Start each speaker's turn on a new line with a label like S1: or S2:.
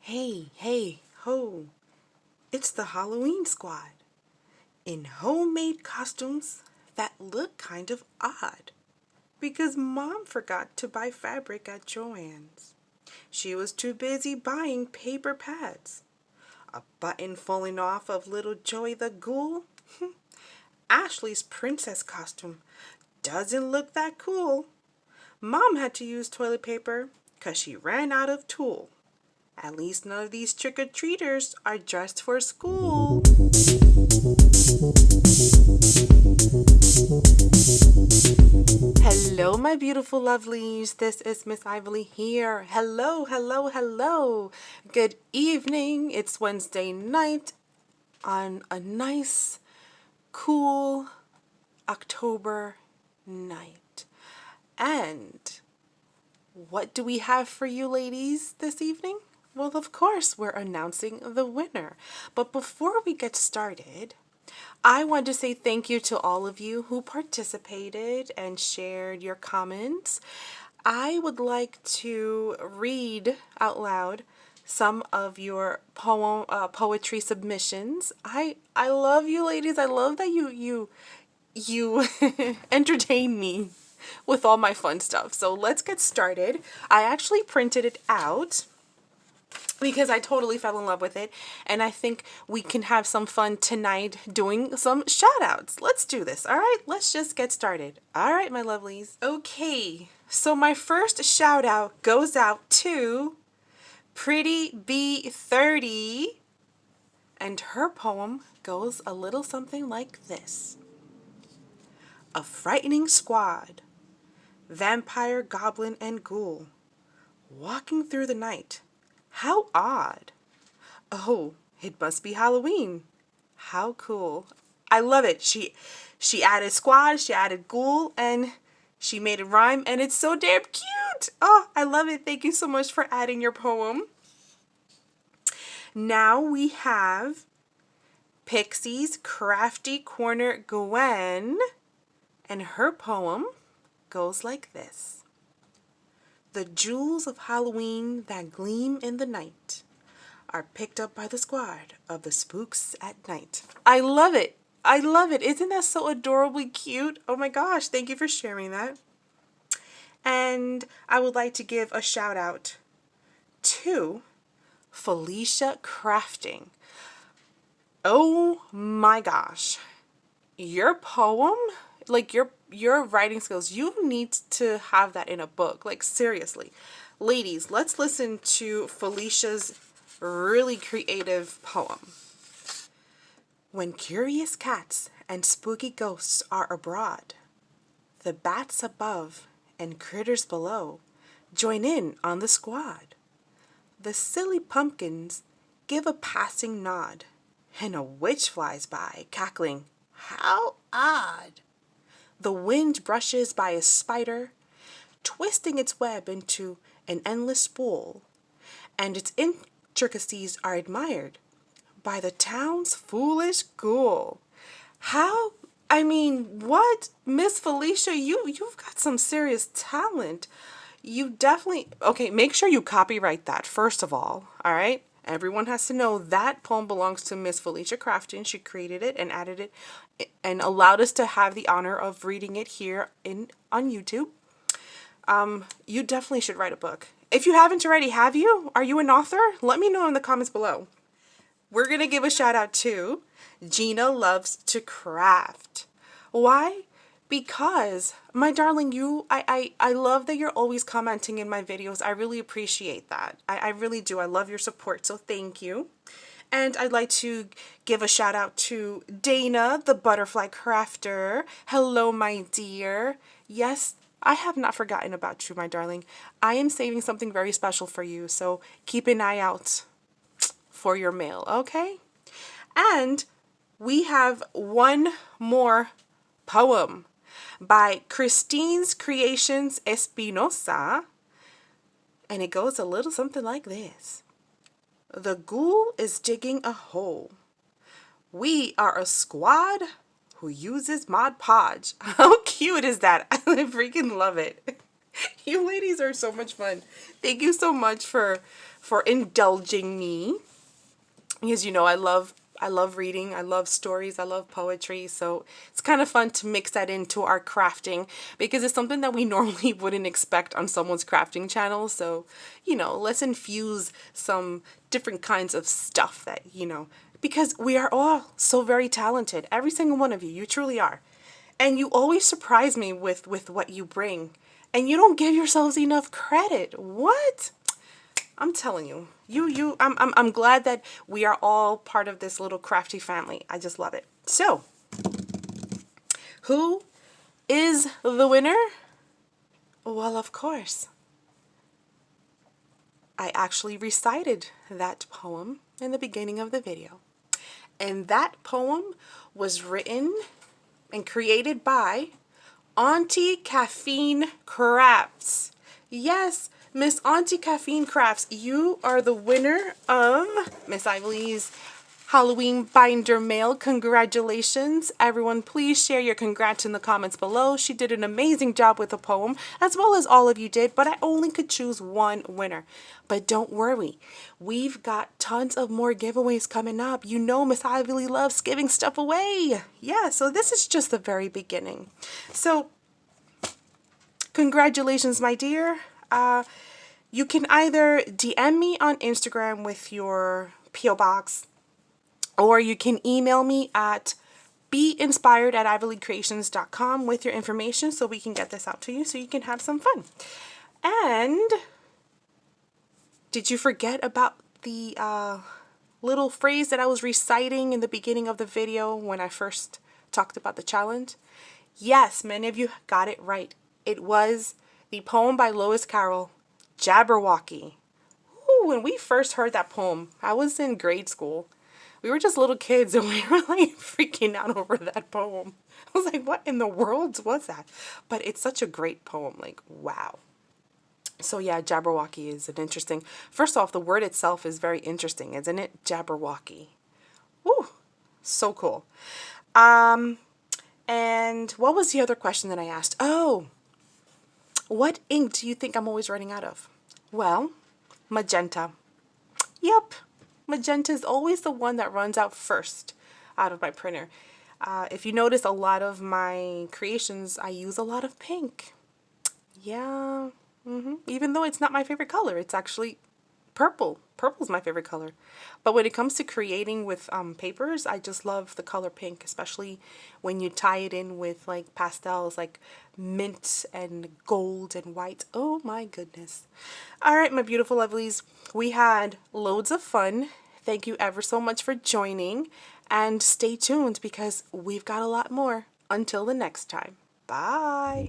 S1: Hey, hey, ho. It's the Halloween squad in homemade costumes that look kind of odd because Mom forgot to buy fabric at Joann's. She was too busy buying paper pads. A button falling off of little Joey the Ghoul. Ashley's princess costume doesn't look that cool. Mom had to use toilet paper because she ran out of tulle. At least none of these trick-or-treaters are dressed for school. Hello, my beautiful lovelies. This is Miss Ively here. Hello, hello, hello. Good evening. It's Wednesday night on a nice, cool October night. And what do we have for you ladies this evening? Well, of course, we're announcing the winner. But before we get started, I want to say thank you to all of you who participated and shared your comments. I would like to read out loud some of your poetry submissions. I love you ladies. I love that you entertain me with all my fun stuff. So let's get started. I actually printed it out because I totally fell in love with it, and I think we can have some fun tonight doing some shout outs. Let's do this. All right, let's just get started. All right, my lovelies. Okay, so my first shout out goes out to Pretty B30, and her poem goes a little something like this. A frightening squad, vampire, goblin, and ghoul, walking through the night. How odd. Oh, it must be Halloween. How cool. I love it. She added squad, she added ghoul, and she made it rhyme, and it's so damn cute. Oh, I love it. Thank you so much for adding your poem. Now we have Pixie's Crafty Corner Gwen, and her poem goes like this. The jewels of Halloween that gleam in the night are picked up by the squad of the spooks at night. I love it. I love it. Isn't that so adorably cute? Oh my gosh, thank you for sharing that. And I would like to give a shout out to Felicia Crafting. Oh my gosh. Your poem, like your writing skills, you need to have that in a book. Like seriously. Ladies, let's listen to Felicia's really creative poem. When curious cats and spooky ghosts are abroad, the bats above and critters below join in on the squad. The silly pumpkins give a passing nod, and a witch flies by, cackling, how odd. The wind brushes by a spider, twisting its web into an endless spool, and its intricacies are admired by the town's foolish ghoul. How? I mean, what? Miss Felicia, you've got some serious talent. You definitely... Okay, make sure you copyright that, first of all right? Everyone has to know that poem belongs to Miss Felicia Crafton. She created it and added it and allowed us to have the honor of reading it here on YouTube. You definitely should write a book. If you haven't already, have you? Are you an author? Let me know in the comments below. We're going to give a shout out to Gina Loves to Craft. Why? Because, my darling, I love that you're always commenting in my videos. I really appreciate that. I really do. I love your support, so thank you. And I'd like to give a shout out to Dana, the butterfly crafter. Hello, my dear. Yes, I have not forgotten about you, my darling. I am saving something very special for you, so keep an eye out for your mail, okay? And we have one more poem by Christine's Creations Espinosa, and it goes a little something like this. The ghoul is digging a hole. We are a squad who uses Mod Podge. How cute is that? I freaking love it. You ladies are so much fun. Thank you so much for indulging me. Because, you know, I love reading, I love stories, I love poetry, so it's kind of fun to mix that into our crafting because it's something that we normally wouldn't expect on someone's crafting channel. So, you know, let's infuse some different kinds of stuff that, you know, because we are all so very talented. Every single one of you, you truly are. And you always surprise me with what you bring. And you don't give yourselves enough credit. What? I'm telling you, I'm glad that we are all part of this little crafty family. I just love it. So, who is the winner? Well, of course, I actually recited that poem in the beginning of the video. And that poem was written and created by Auntie Caffeine Crafts. Yes, Miss Auntie Caffeine Crafts, you are the winner of Miss Ively's Halloween binder mail. Congratulations. Everyone, please share your congrats in the comments below. She did an amazing job with the poem, as well as all of you did, but I only could choose one winner. But don't worry, we've got tons of more giveaways coming up. You know Miss Ively loves giving stuff away. Yeah, so this is just the very beginning. So, congratulations, my dear. You can either DM me on Instagram with your P.O. box, or you can email me at beinspired@ivelycreations.com with your information so we can get this out to you so you can have some fun. And did you forget about the little phrase that I was reciting in the beginning of the video when I first talked about the challenge? Yes, many of you got it right. It was the poem by Lewis Carroll, Jabberwocky. Ooh, when we first heard that poem, I was in grade school. We were just little kids and we were like freaking out over that poem. I was like, what in the world was that? But it's such a great poem, like, wow. So yeah, Jabberwocky is an interesting, first off, the word itself is very interesting, isn't it? Jabberwocky. Woo, so cool. And what was the other question that I asked? Oh, what ink do you think I'm always running out of? Well, magenta. Yep, magenta is always the one that runs out first out of my printer. If you notice, a lot of my creations, I use a lot of pink. Yeah, even though it's not my favorite color, it's actually purple. Purple's my favorite color. But when it comes to creating with papers, I just love the color pink, especially when you tie it in with like pastels like mint and gold and white. Oh my goodness. All right, my beautiful lovelies, we had loads of fun. Thank you ever so much for joining, and stay tuned because we've got a lot more. Until the next time. Bye.